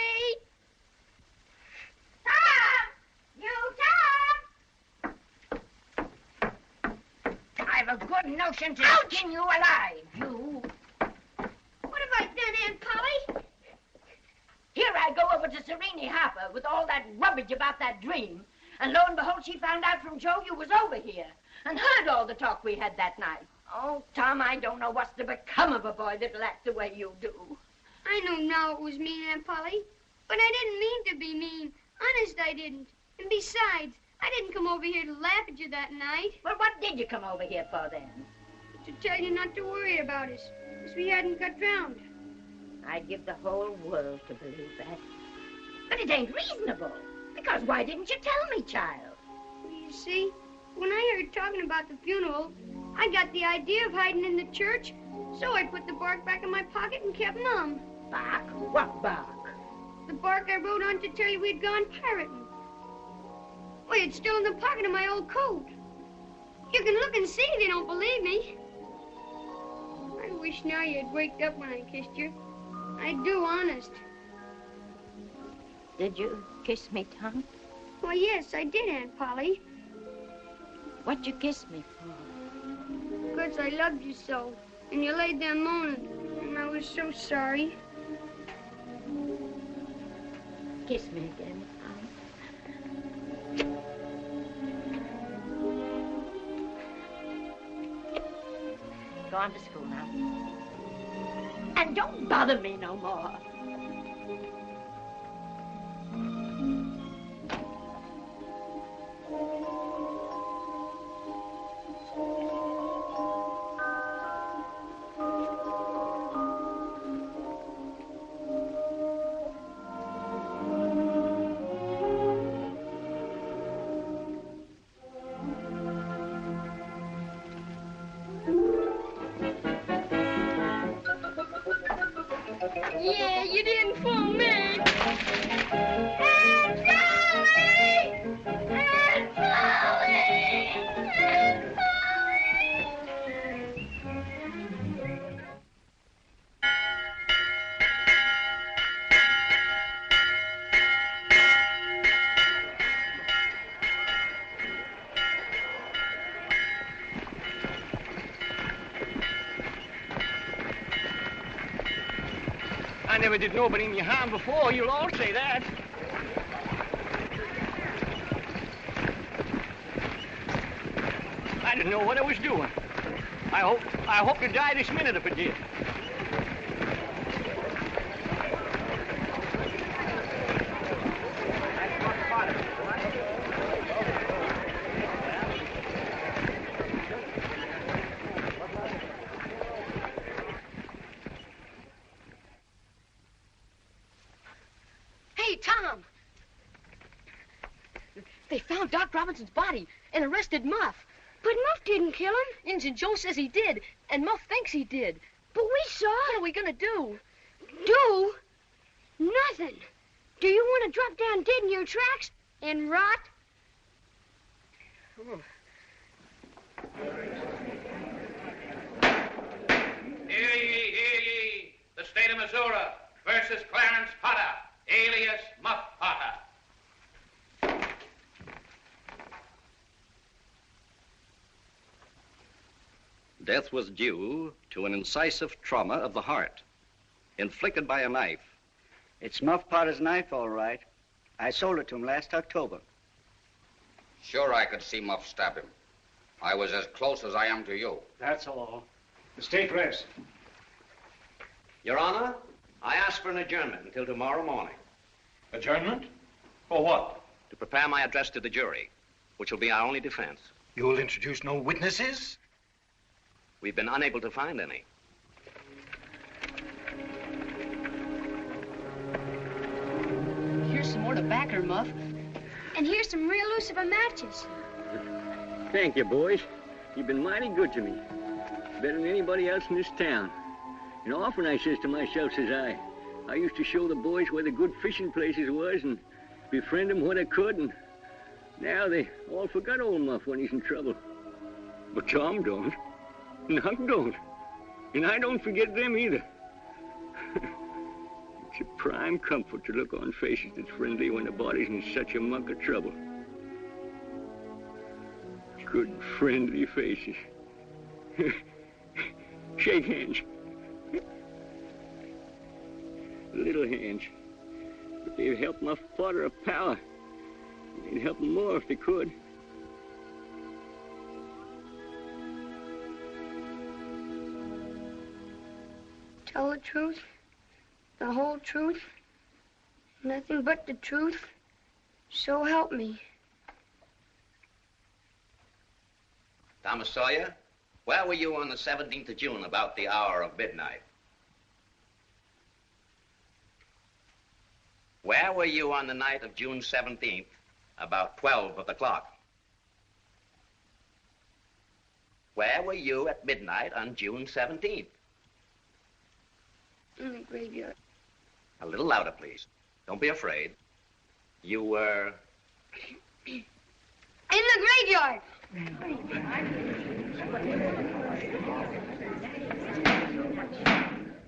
good notion to skin you alive, you. What have I done, Aunt Polly? Here I go over to Serene Harper with all that rubbish about that dream. And lo and behold, she found out from Joe you was over here and heard all the talk we had that night. Oh, Tom, I don't know what's to become of a boy that'll act the way you do. I know now it was mean, Aunt Polly. But I didn't mean to be mean. Honest, I didn't. And besides, I didn't come over here to laugh at you that night. Well, what did you come over here for then? To tell you not to worry about us, because we hadn't got drowned. I'd give the whole world to believe that. But it ain't reasonable. Because why didn't you tell me, child? You see, when I heard talking about the funeral, I got the idea of hiding in the church, so I put the bark back in my pocket and kept mum. Bark? What bark? The bark I wrote on to tell you we'd gone pirating. Why, it's still in the pocket of my old coat. You can look and see if you don't believe me. I wish now you'd waked up when I kissed you. I do, honest. Did you kiss me, Tom? Well, yes, I did, Aunt Polly. What'd you kiss me for? Because I loved you so. And you laid there moaning. And I was so sorry. Kiss me again, Tom. Go on to school now. And don't bother me no more. Yeah, you didn't fool me. I never did nobody any harm before. You'll all say that. I didn't know what I was doing. I hope to die this minute if I did. Hey, Tom! They found Doc Robinson's body and arrested Muff. But Muff didn't kill him. Injun Joe says he did, and Muff thinks he did. But we saw What are we gonna do? Do? Nothing. Do you want to drop down dead in your tracks and rot? Oh. Hear ye, hear ye. The state of Missouri versus Clarence Potter, alias Muff Potter. Death was due to an incisive trauma of the heart, inflicted by a knife. It's Muff Potter's knife, all right. I sold it to him last October. Sure, I could see Muff stab him. I was as close as I am to you. That's all. The state rests. Your Honor, I ask for an adjournment until tomorrow morning. Adjournment? For what? To prepare my address to the jury, which will be our only defense. You'll introduce no witnesses? We've been unable to find any. Here's some more tobacco, Muff. And here's some real Lucifer matches. Thank you, boys. You've been mighty good to me. Better than anybody else in this town. And often I says to myself, says I used to show the boys where the good fishing places was and befriend them when I could, and now they all forgot old Muff when he's in trouble. But Tom don't. And Huck don't. And I don't forget them either. It's a prime comfort to look on faces that's friendly when the body's in such a muck of trouble. Good, friendly faces. Shake hands. Little hands. But they've helped my father a power. They'd help him more if they could. Tell the truth, the whole truth, nothing but the truth. So help me. Thomas Sawyer, where were you on the 17th of June about the hour of midnight? Where were you on the night of June 17th about 12 of the clock? Where were you at midnight on June 17th? In the graveyard. A little louder, please. Don't be afraid. You were... In the graveyard!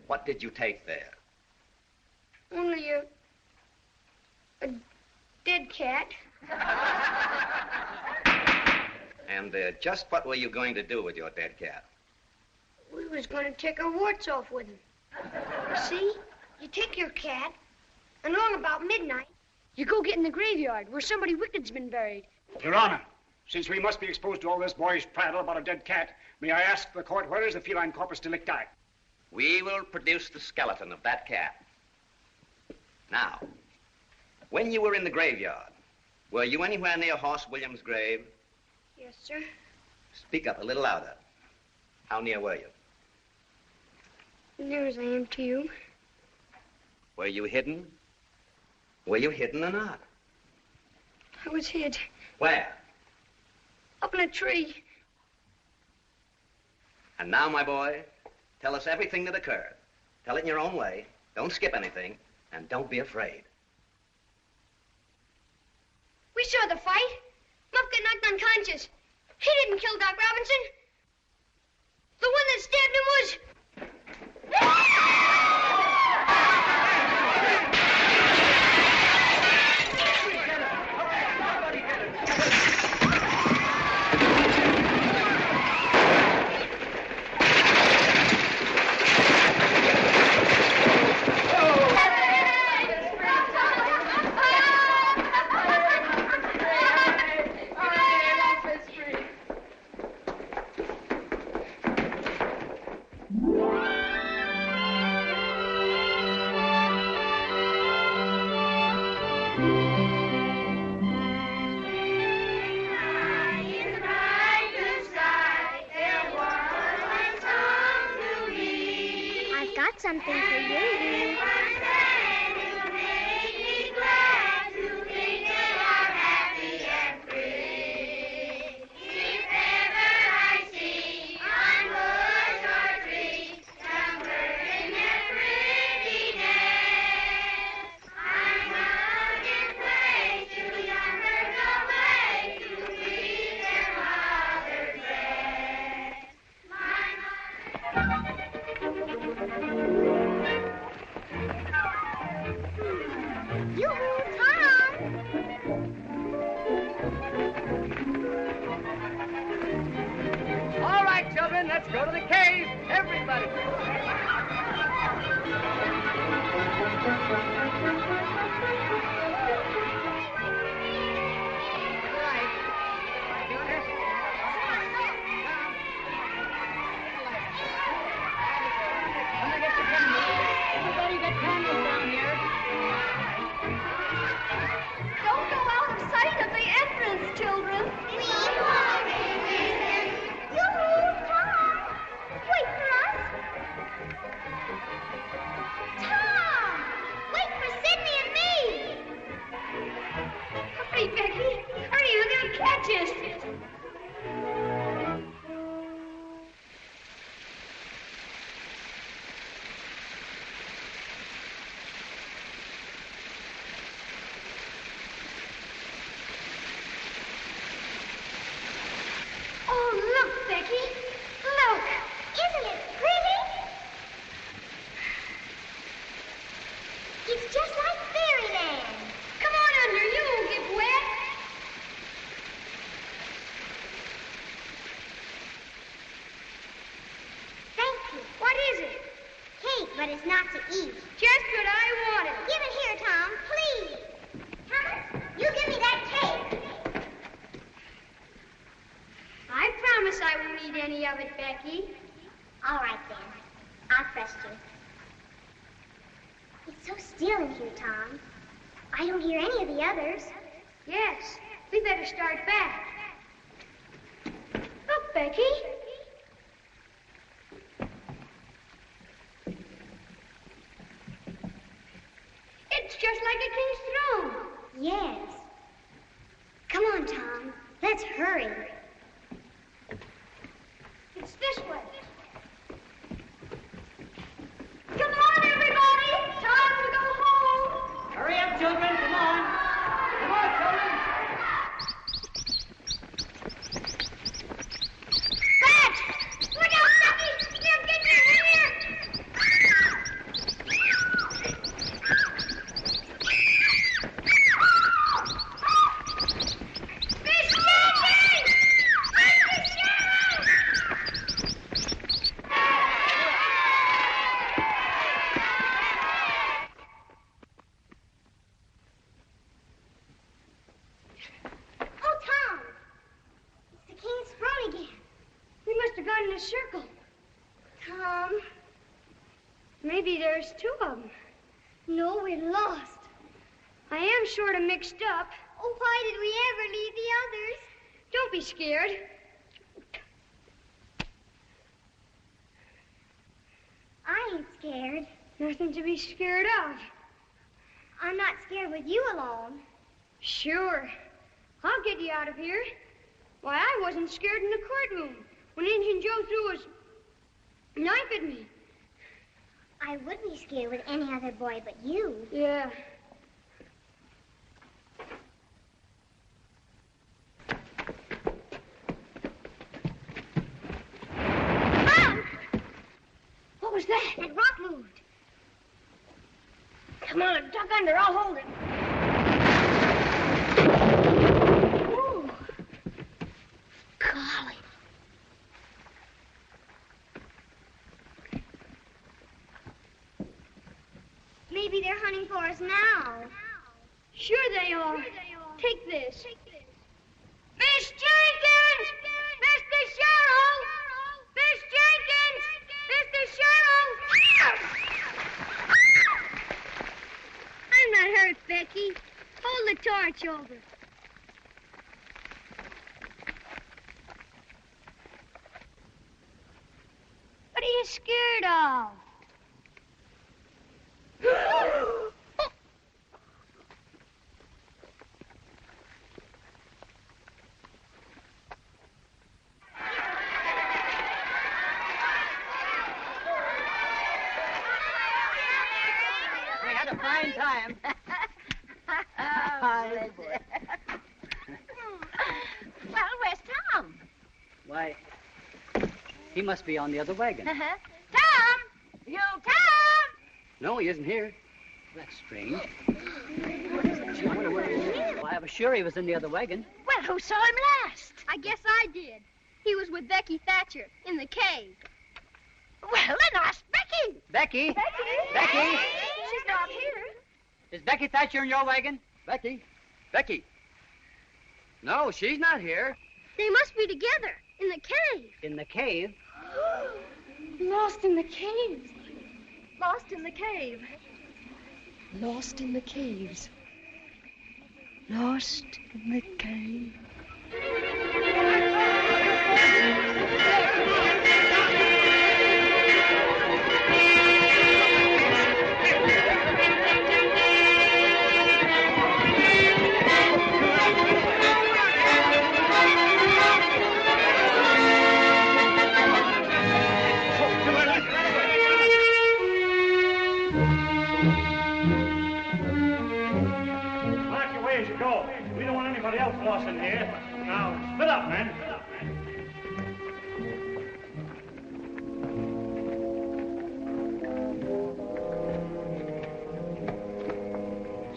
What did you take there? Only a dead cat. And just what were you going to do with your dead cat? We was going to take our warts off with him. See? You take your cat, and along about midnight, you go get in the graveyard where somebody wicked's been buried. Your Honor, since we must be exposed to all this boyish prattle about a dead cat, may I ask the court, where is the feline corpus delicti? We will produce the skeleton of that cat. Now, when you were in the graveyard, were you anywhere near Horse William's grave? Yes, sir. Speak up a little louder. How near were you? Near as I am to you. Were you hidden? Were you hidden or not? I was hid. Where? Up in a tree. And now, my boy, tell us everything that occurred. Tell it in your own way. Don't skip anything. And don't be afraid. We saw the fight. Muff got knocked unconscious. He didn't kill Doc Robinson. The one that stabbed him was... Something for you. Let's go to the cave, everybody. Everybody get candles down here. Don't go out of sight of the entrance, children. Wait for us. Tom! Wait for Sidney and me! Becky. All right, then. I'll trust you. It's so still in here, Tom. I don't hear any of the others. Yes, we better start back. Look, Becky. It's just like a king's throne. Yes. Come on, Tom. Let's hurry. It's this way. Come on, everybody. Time to go home. Hurry up, children. Come on. Come on, children. Fat! Look out, Becky! They're getting in here! Miss Jenkins! I'm the sheriff! Oh, Tom! It's the king's throne again. We must have gone in a circle. Tom. Maybe there's two of them. No, we're lost. I am sort of mixed up. Oh, why did we ever leave the others? Don't be scared. I ain't scared. Nothing to be scared of. I'm not scared with you alone. Sure. I'll get you out of here. Why, I wasn't scared in the courtroom when Injun Joe threw his knife at me. I would be scared with any other boy but you. Yeah. Mom! What was that? That rock moved. Come on, duck under. I'll hold it. Ooh. Golly. Maybe they're hunting for us now. Sure they are. Take this. Miss Jenkins! Mr. Sheriff! Miss Jenkins! Mr. Sheriff! I'm not hurt, Becky. Hold the torch over. What are you scared of? We had a fine time. Well, where's Tom? Why, he must be on the other wagon. Tom! You Tom! No, he isn't here. That's strange. Gee, I wonder where he is. Why, I was sure he was in the other wagon. Well, who saw him last? I guess I did. He was with Becky Thatcher in the cave. Well, then ask Becky. Becky? Becky? Becky? She's not here. Is Becky Thatcher in your wagon? Becky? Becky? No, she's not here. They must be together in the cave. In the cave? Lost in the caves. Lost in the cave. Lost in the caves. Lost in the cave. Mark your way as you go. We don't want anybody else lost in here. Now, split up, men.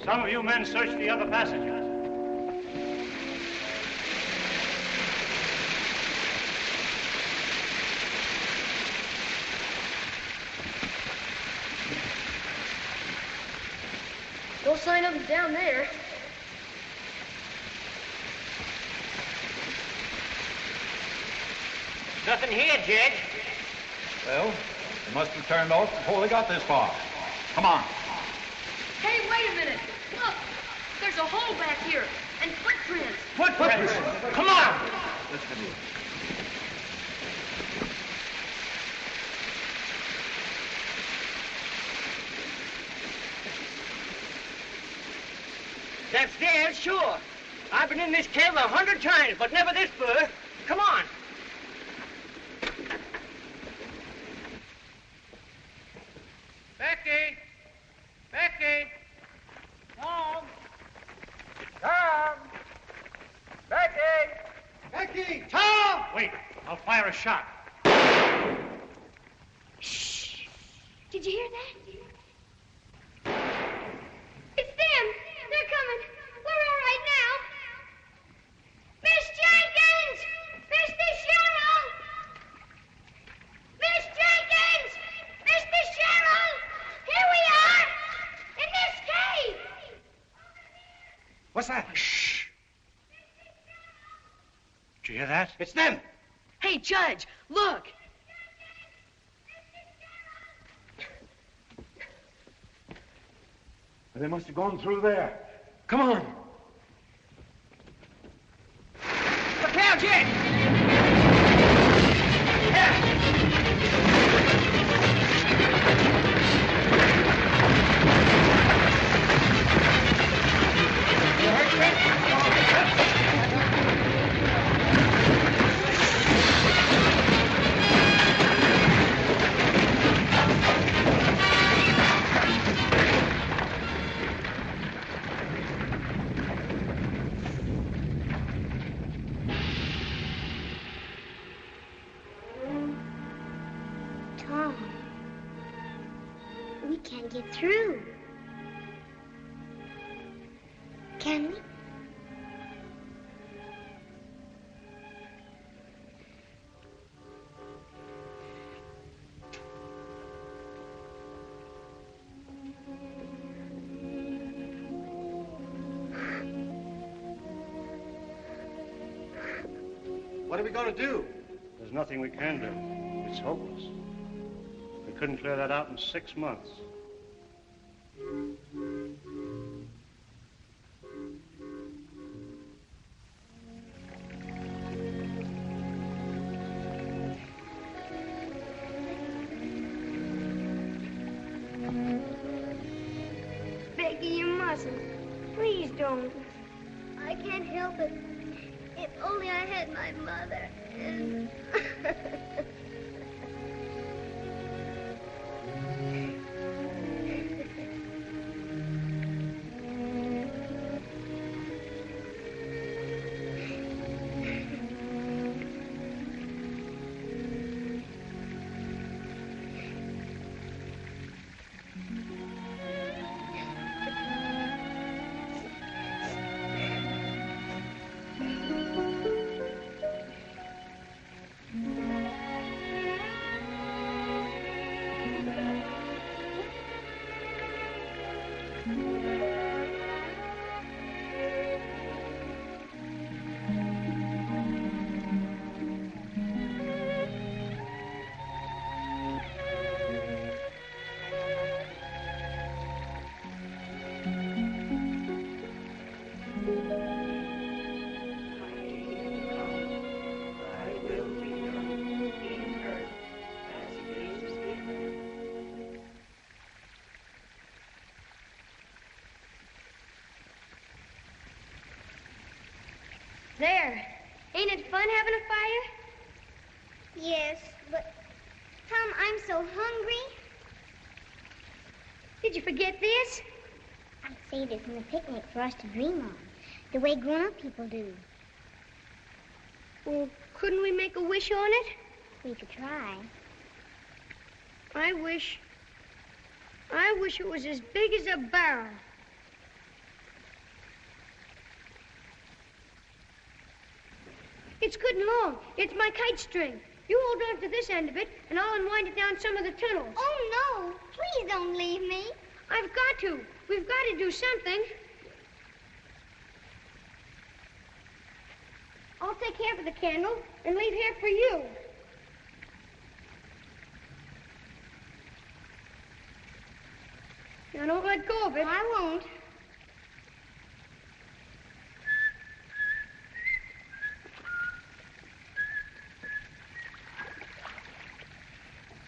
Some of you men search the other passengers. No sign of him down there. Nothing here, Jed. Well, they must have turned off before they got this far. Come on. Hey, wait a minute. Look, there's a hole back here and footprints. Footprints. Come on. Listen to me. That's there, sure. I've been in this cave 100 times, but never this burr. Come on. Becky! Becky! Tom! Tom! Becky! Becky! Tom! Wait, I'll fire a shot. Did you hear that? It's them. They're coming. We're all right now. Miss Jenkins! Mr. Sherrill! Miss Jenkins! Mr. Sherrill! Here we are! In this cave! What's that? Shh. Did you hear that? It's them. Hey, Judge, look. They must have gone through there. Come on. Look out, Jed! Tom, we can't get through. Can we? What are we going to do? There's nothing we can do. It's hopeless. We couldn't clear that out in 6 months. Becky, you mustn't. Please don't. I can't help it. If only I had my mother and... There. Ain't it fun having a fire? Yes, but Tom, I'm so hungry. Did you forget this? I saved it from the picnic for us to dream on, the way grown-up people do. Well, couldn't we make a wish on it? We could try. I wish it was as big as a barrel. It's good and long. It's my kite string. You hold on to this end of it, and I'll unwind it down some of the tunnels. Oh, no. Please don't leave me. I've got to. We've got to do something. I'll take half of the candle and leave half for you. Now, don't let go of it. I won't.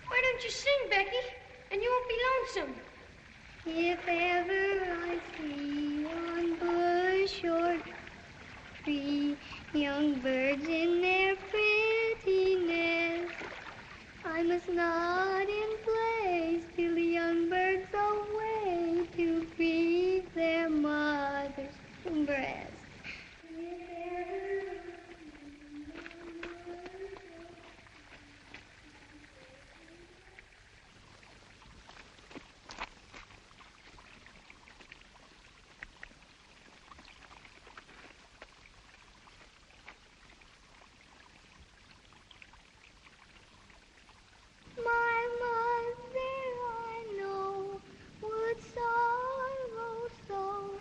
Why don't you sing, Becky? And you won't be lonesome. If ever I see one bush or tree, young birds in their pretty nest, I must nod in place till the young birds away to breathe their mother's breast. My mother, I know, would sorrow so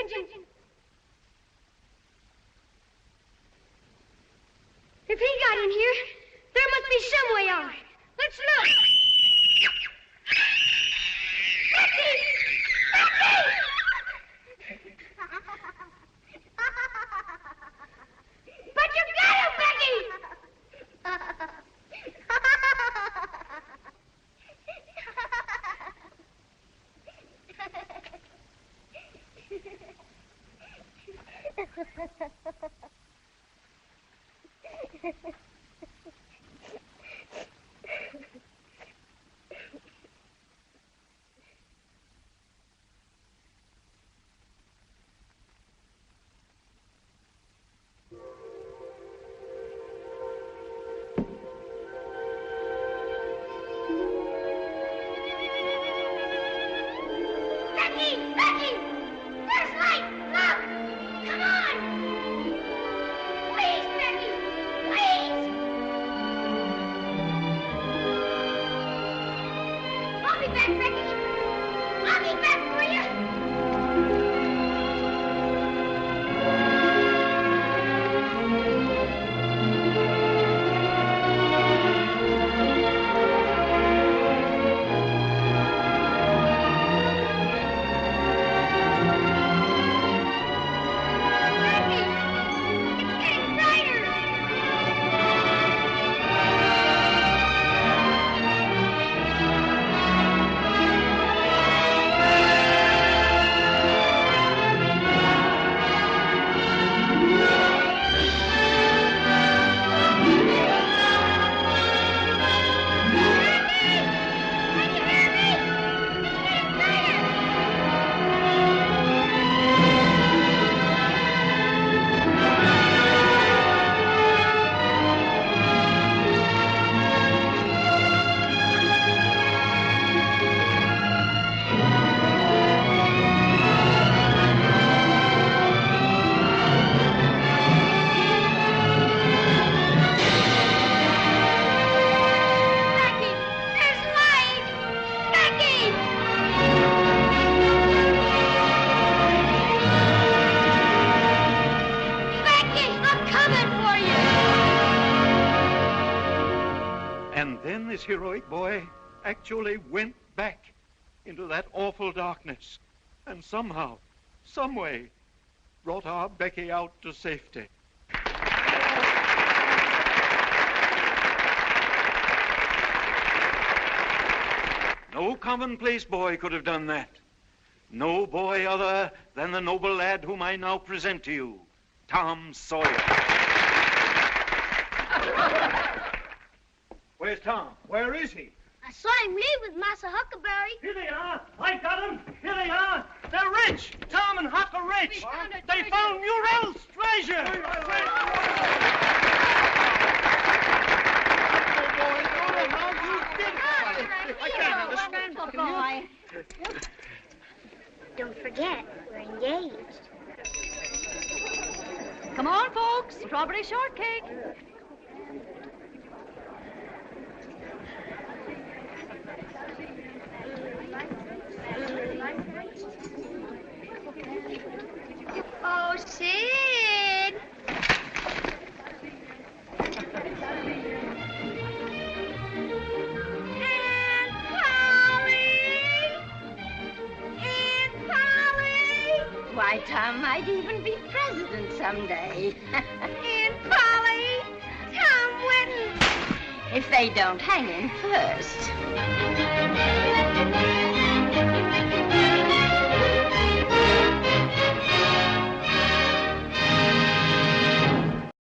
attention. If he got in here, there must be some way out. Let's look. Becky! Becky! But you got him, Becky! Becky! Becky! There's light! Look! Come on! Please, Becky! Please! I'll be back, Becky! I'll be back for you! And then this heroic boy actually went back into that awful darkness and somehow, some way, brought our Becky out to safety. No commonplace boy could have done that. No boy other than the noble lad whom I now present to you, Tom Sawyer. Where's Tom? Where is he? I saw him leave with Massa Huckleberry. Here they are. I got them. Here they are. They're rich. Tom and Huck are rich. They found Murrell's treasure. I can't understand. Boy. Don't forget, we're engaged. Come on, folks. Strawberry shortcake. Oh, Sid! Aunt Polly! Aunt Polly! Why, Tom might even be president someday. Aunt Polly! Tom Whitten! If they don't hang him first.